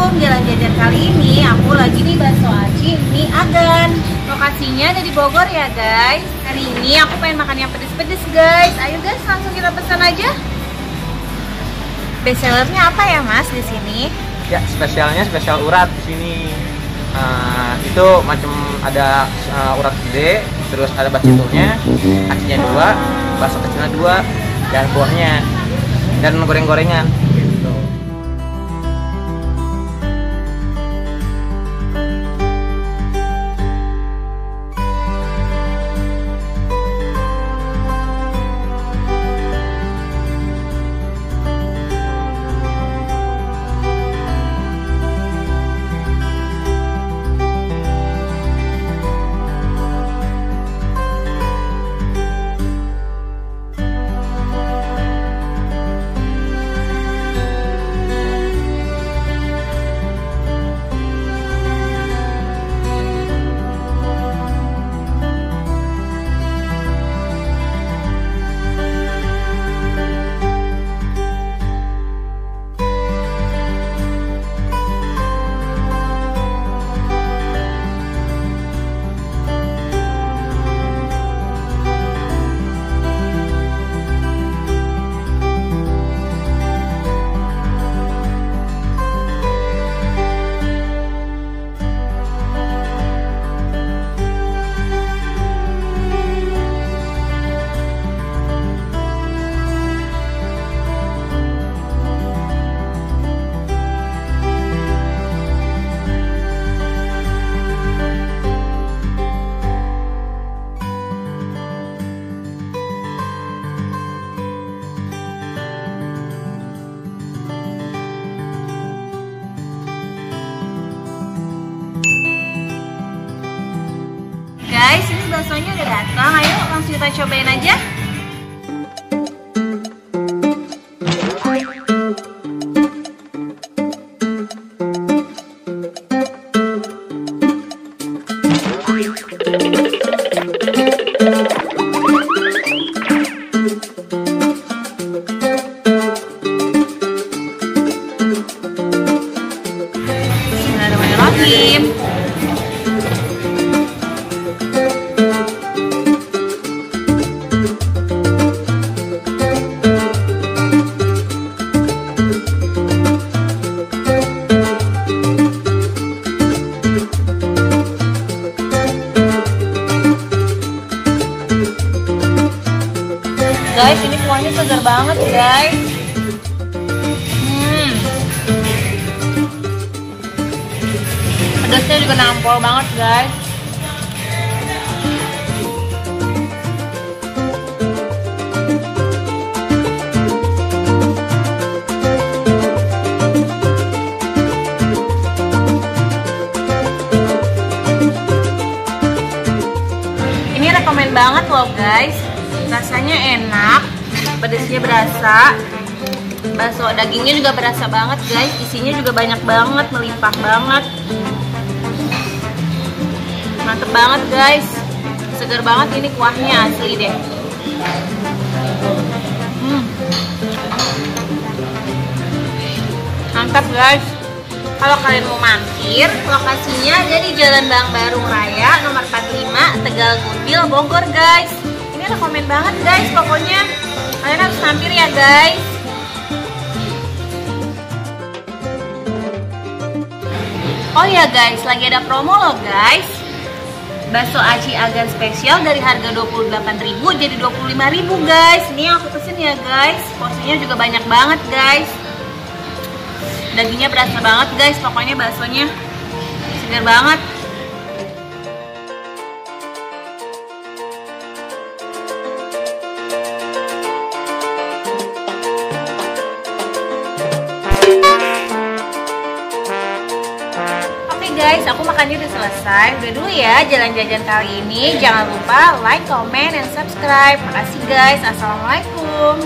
Assalamualaikum. Jalan jajan kali ini aku lagi di Bakso Aci Mie Agan. Lokasinya ada di Bogor ya guys. Hari ini aku pengen makan yang pedes-pedes guys. Ayo guys, langsung kita pesan aja. Best sellernya apa ya mas di sini? Ya, spesialnya spesial urat di sini. Itu macam ada urat gede, terus ada baksonya, acinya 2, bakso kecilnya 2, dan kuahnya, dan goreng-gorengan. Gitu. Guys, ini baksonya udah datang. Ayo langsung kita cobain aja. Bismillahirrahmanirrahim. Guys, ini kuahnya segar banget guys. Pedasnya juga nampol banget guys. Ini rekomen banget loh guys. Rasanya enak, pedasnya berasa, bakso dagingnya juga berasa banget guys, isinya juga banyak banget, melimpah banget, mantep banget guys, segar banget ini kuahnya asli deh. Mantap guys. Kalau kalian mau mampir, lokasinya ada di Jalan Bang Barung Raya nomor 45 Tegal Gundil Bogor guys. Ini rekomen banget guys, pokoknya kalian harus mampir ya guys. Oh ya guys, lagi ada promo loh guys. Bakso Aci Agan spesial dari harga 28.000 jadi 25.000 guys. Ini yang aku pesen ya guys. Porsinya juga banyak banget guys. Dagingnya berasa banget guys, pokoknya baksonya segar banget. Guys, aku makannya udah selesai. Udah dulu ya jalan jajan kali ini. Jangan lupa like, comment, dan subscribe. Makasih guys. Assalamualaikum.